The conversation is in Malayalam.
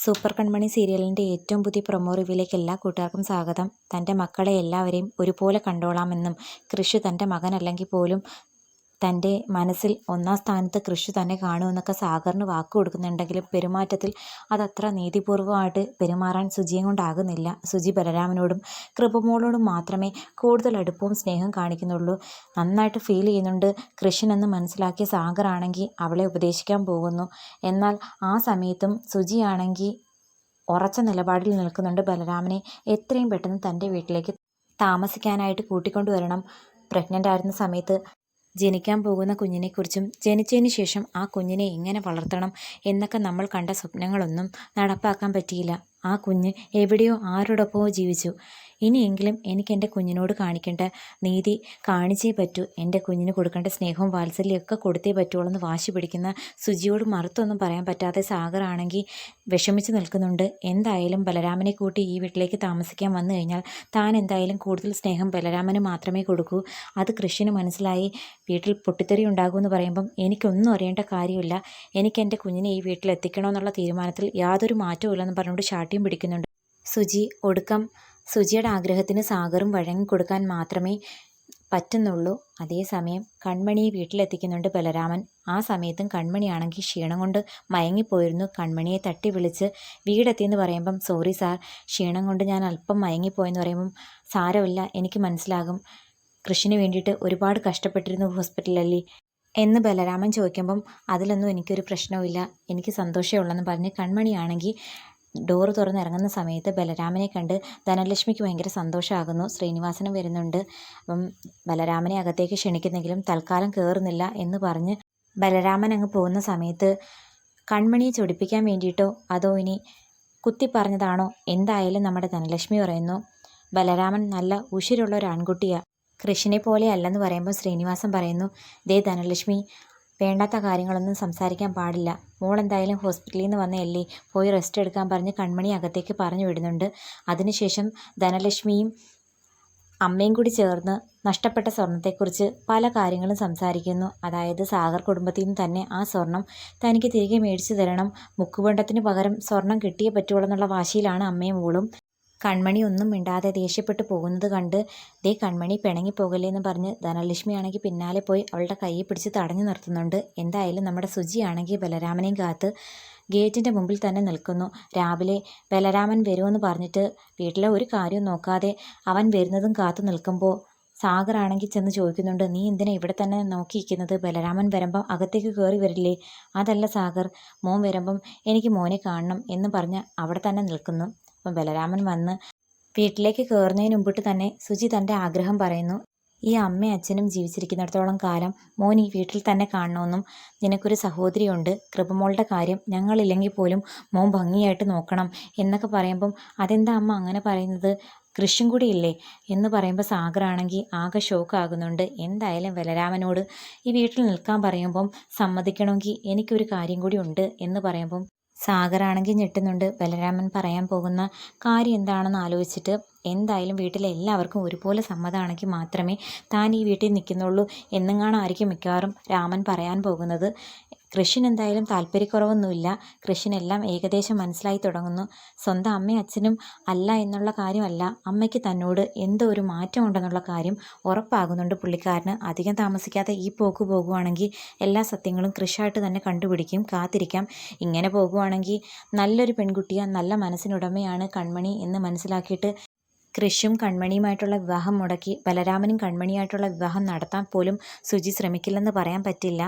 സൂപ്പർ കൺമണി സീരിയലിൻ്റെ ഏറ്റവും പുതിയ പ്രൊമോ റിവ്യൂയിലേക്ക് എല്ലാ കൂട്ടുകാർക്കും സ്വാഗതം. തൻ്റെ മക്കളെ എല്ലാവരെയും ഒരുപോലെ കണ്ടോളാമെന്നും കൃഷി തൻ്റെ മകനല്ലെങ്കിൽ പോലും തൻ്റെ മനസ്സിൽ ഒന്നാം സ്ഥാനത്ത് കൃഷി തന്നെ കാണുമെന്നൊക്കെ സാഗറിന് വാക്ക് കൊടുക്കുന്നുണ്ടെങ്കിലും പെരുമാറ്റത്തിൽ അതത്ര നീതിപൂർവമായിട്ട് പെരുമാറാൻ സുജിയെ കൊണ്ടാകുന്നില്ല. സുജി ബലരാമനോടും കൃപമോളോടും മാത്രമേ കൂടുതൽ അടുപ്പവും സ്നേഹം കാണിക്കുന്നുള്ളൂ. നന്നായിട്ട് ഫീൽ ചെയ്യുന്നുണ്ട് കൃഷിനെന്ന് മനസ്സിലാക്കിയ സാഗറാണെങ്കിൽ അവളെ ഉപദേശിക്കാൻ പോകുന്നു. എന്നാൽ ആ സമയത്തും സുജിയാണെങ്കിൽ ഉറച്ച നിലപാടിൽ നിൽക്കുന്നുണ്ട്. ബലരാമനെ എത്രയും പെട്ടെന്ന് തൻ്റെ വീട്ടിലേക്ക് താമസിക്കാനായിട്ട് കൂട്ടിക്കൊണ്ടുവരണം. പ്രഗ്നൻ്റ് ആയിരുന്ന സമയത്ത് ജനിക്കാൻ പോകുന്ന കുഞ്ഞിനെക്കുറിച്ചും ജനിച്ചതിന് ശേഷം ആ കുഞ്ഞിനെ എങ്ങനെ വളർത്തണം എന്നൊക്കെ നമ്മൾ കണ്ട സ്വപ്നങ്ങളൊന്നും നടപ്പാക്കാൻ പറ്റിയില്ല. ആ കുഞ്ഞ് എവിടെയോ ആരോടൊപ്പമോ ജീവിച്ചു. ഇനിയെങ്കിലും എനിക്ക് എൻ്റെ കുഞ്ഞിനോട് കാണിക്കേണ്ട നീതി കാണിച്ചേ പറ്റൂ. എൻ്റെ കുഞ്ഞിന് കൊടുക്കേണ്ട സ്നേഹവും വാത്സല്യമൊക്കെ കൊടുത്തേ പറ്റുള്ളൂ എന്ന് വാശി പിടിക്കുന്ന സുജിയോട് മറുത്തൊന്നും പറയാൻ പറ്റാതെ സാഗറാണെങ്കിൽ വിഷമിച്ച് നിൽക്കുന്നുണ്ട്. എന്തായാലും ബലരാമനെ കൂട്ടി ഈ വീട്ടിലേക്ക് താമസിക്കാൻ വന്നു കഴിഞ്ഞാൽ താൻ എന്തായാലും കൂടുതൽ സ്നേഹം ബലരാമന് മാത്രമേ കൊടുക്കൂ. അത് കൃഷിന് മനസ്സിലായി. വീട്ടിൽ പൊട്ടിത്തെറി ഉണ്ടാകുമെന്ന് പറയുമ്പം എനിക്കൊന്നും അറിയേണ്ട കാര്യമില്ല. എനിക്ക് എൻ്റെ കുഞ്ഞിനെ ഈ വീട്ടിൽ എത്തിക്കണമെന്നുള്ള തീരുമാനത്തിൽ യാതൊരു മാറ്റവും ഇല്ലെന്ന് പറഞ്ഞുകൊണ്ട് ശാഠ്യം പിടിക്കുന്നുണ്ട് സുജി. ഒടുക്കം സുജിയുടെ ആഗ്രഹത്തിന് സാഗറും വഴങ്ങിക്കൊടുക്കാൻ മാത്രമേ പറ്റുന്നുള്ളൂ. അതേസമയം കൺമണിയെ വീട്ടിലെത്തിക്കുന്നുണ്ട് ബലരാമൻ. ആ സമയത്തും കൺമണിയാണെങ്കിൽ ക്ഷീണം കൊണ്ട് മയങ്ങിപ്പോയിരുന്നു. കൺമണിയെ തട്ടി വിളിച്ച് വീടെത്തിയെന്ന് പറയുമ്പം സോറി സാർ, ക്ഷീണം കൊണ്ട് ഞാൻ അല്പം മയങ്ങിപ്പോയെന്ന് പറയുമ്പം സാരമില്ല, എനിക്ക് മനസ്സിലാകും, കൃഷിന് വേണ്ടിയിട്ട് ഒരുപാട് കഷ്ടപ്പെട്ടിരുന്നു ഹോസ്പിറ്റലല്ലേ എന്ന് ബലരാമൻ ചോദിക്കുമ്പം അതിലൊന്നും എനിക്കൊരു പ്രശ്നവുമില്ല, എനിക്ക് സന്തോഷമേ ഉള്ളെന്ന് പറഞ്ഞ് കൺമണിയാണെങ്കിൽ ഡോറ് തുറന്നിറങ്ങുന്ന സമയത്ത് ബലരാമനെ കണ്ട് ധനലക്ഷ്മിക്ക് ഭയങ്കര സന്തോഷമാകുന്നു. ശ്രീനിവാസനും വരുന്നുണ്ട്. അപ്പം ബലരാമനെ അകത്തേക്ക് ക്ഷണിക്കുന്നെങ്കിലും തൽക്കാലം കയറുന്നില്ല എന്ന് പറഞ്ഞ് ബലരാമൻ അങ്ങ് പോകുന്ന സമയത്ത് കൺമണിയെ ചൊടിപ്പിക്കാൻ വേണ്ടിയിട്ടോ അതോ ഇനി കുത്തി പറഞ്ഞതാണോ എന്തായാലും നമ്മുടെ ധനലക്ഷ്മി പറയുന്നു ബലരാമൻ നല്ല ഉശിരുള്ള ഒരു ആൺകുട്ടിയാണ്, കൃഷിനെ പോലെ അല്ലെന്ന് പറയുമ്പോൾ ശ്രീനിവാസൻ പറയുന്നു, ദേ ധനലക്ഷ്മി, വേണ്ടാത്ത കാര്യങ്ങളൊന്നും സംസാരിക്കാൻ പാടില്ല. മോൾ എന്തായാലും ഹോസ്പിറ്റലിൽ നിന്ന് വന്നതല്ലേ, പോയി റെസ്റ്റ് എടുക്കാൻ പറഞ്ഞ് കൺമണി അകത്തേക്ക് പറഞ്ഞു വിടുന്നുണ്ട്. അതിനുശേഷം ധനലക്ഷ്മിയും അമ്മയും കൂടി ചേർന്ന് നഷ്ടപ്പെട്ട സ്വർണത്തെക്കുറിച്ച് പല കാര്യങ്ങളും സംസാരിക്കുന്നു. അതായത് സാഗർ കുടുംബത്തിൽ നിന്ന് തന്നെ ആ സ്വർണം തനിക്ക് തിരികെ മേടിച്ചു തരണം, മുക്കുപണ്ടത്തിന് പകരം സ്വർണം കിട്ടിയേ പറ്റുള്ളൂ എന്നുള്ള വാശിയിലാണ് അമ്മയും മോളും. കൺമണി ഒന്നും മിണ്ടാതെ ദേഷ്യപ്പെട്ടു പോകുന്നത് കണ്ട് ദേ കൺമണി പിണങ്ങിപ്പോകല്ലേ എന്ന് പറഞ്ഞ് ധനലക്ഷ്മി ആണെങ്കിൽ പിന്നാലെ പോയി അവളുടെ കൈയെ പിടിച്ച് തടഞ്ഞു നിർത്തുന്നുണ്ട്. എന്തായാലും നമ്മുടെ സുജിയാണെങ്കിൽ ബലരാമനെയും കാത്ത് ഗേറ്റിൻ്റെ മുമ്പിൽ തന്നെ നിൽക്കുന്നു. രാവിലെ ബലരാമൻ വരുമെന്ന് പറഞ്ഞിട്ട് വീട്ടിലെ ഒരു കാര്യവും നോക്കാതെ അവൻ വരുന്നതും കാത്തു നിൽക്കുമ്പോൾ സാഗറാണെങ്കിൽ ചെന്ന് ചോദിക്കുന്നുണ്ട്, നീ എന്തിനാ ഇവിടെ തന്നെ നോക്കിയിരിക്കുന്നത്, ബലരാമൻ വരുമ്പം അകത്തേക്ക് കയറി വരില്ലേ? അതല്ല സാഗർ, മോൻ വരുമ്പം എനിക്ക് മോനെ കാണണം എന്ന് പറഞ്ഞ് അവിടെ തന്നെ നിൽക്കുന്നു. അപ്പം ബലരാമൻ വന്ന് വീട്ടിലേക്ക് കയറുന്നതിന് മുമ്പിട്ട് തന്നെ സുജി തൻ്റെ ആഗ്രഹം പറയുന്നു. ഈ അമ്മയും അച്ഛനും ജീവിച്ചിരിക്കുന്നിടത്തോളം കാലം മോൻ ഈ വീട്ടിൽ തന്നെ കാണണമെന്നും നിനക്കൊരു സഹോദരിയുണ്ട്, കൃപമോളുടെ കാര്യം ഞങ്ങളില്ലെങ്കിൽ പോലും മോൻ ഭംഗിയായിട്ട് നോക്കണം എന്നൊക്കെ പറയുമ്പം അതെന്താ അമ്മ അങ്ങനെ പറയുന്നത്, കൃഷിയും കൂടി ഇല്ലേ എന്ന് പറയുമ്പോൾ സാഗറാണെങ്കിൽ ആകെ ഷോക്കാകുന്നുണ്ട്. എന്തായാലും ബലരാമനോട് ഈ വീട്ടിൽ നിൽക്കാൻ പറയുമ്പം സമ്മതിക്കണമെങ്കിൽ എനിക്കൊരു കാര്യം കൂടി ഉണ്ട് എന്ന് പറയുമ്പം സാഗറാണെങ്കിൽ ഞെട്ടുന്നുണ്ട്. ബലരാമൻ പറയാൻ പോകുന്ന കാര്യം എന്താണെന്ന് ആലോചിച്ചിട്ട് എന്തായാലും വീട്ടിലെ എല്ലാവർക്കും ഒരുപോലെ സമ്മതമാണെങ്കിൽ മാത്രമേ താൻ ഈ വീട്ടിൽ നിൽക്കുന്നുള്ളൂ എന്നെങ്ങാണായിരിക്കും മിക്കവാറും രാമൻ പറയാൻ പോകുന്നത്. കൃഷിന് എന്തായാലും താല്പര്യക്കുറവൊന്നുമില്ല. കൃഷിനെല്ലാം ഏകദേശം മനസ്സിലായി തുടങ്ങുന്നു. സ്വന്തം അമ്മയും അച്ഛനും അല്ല എന്നുള്ള കാര്യമല്ല, അമ്മയ്ക്ക് തന്നോട് എന്തോ ഒരു മാറ്റം ഉണ്ടെന്നുള്ള കാര്യം ഉറപ്പാകുന്നുണ്ട് പുള്ളിക്കാരന്. അധികം താമസിക്കാതെ ഈ പോക്ക് പോകുവാണെങ്കിൽ എല്ലാ സത്യങ്ങളും കൃഷിയായിട്ട് തന്നെ കണ്ടുപിടിക്കും. കാത്തിരിക്കാം. ഇങ്ങനെ പോകുവാണെങ്കിൽ നല്ലൊരു പെൺകുട്ടിയാണ്, നല്ല മനസ്സിനുടമയാണ് കൺമണി എന്ന് മനസ്സിലാക്കിയിട്ട് കൃഷിയും കൺമണിയുമായിട്ടുള്ള വിവാഹം മുടക്കി ബലരാമനും കൺമണിയായിട്ടുള്ള വിവാഹം നടത്താൻ പോലും സുജി ശ്രമിക്കില്ലെന്ന് പറയാൻ പറ്റില്ല.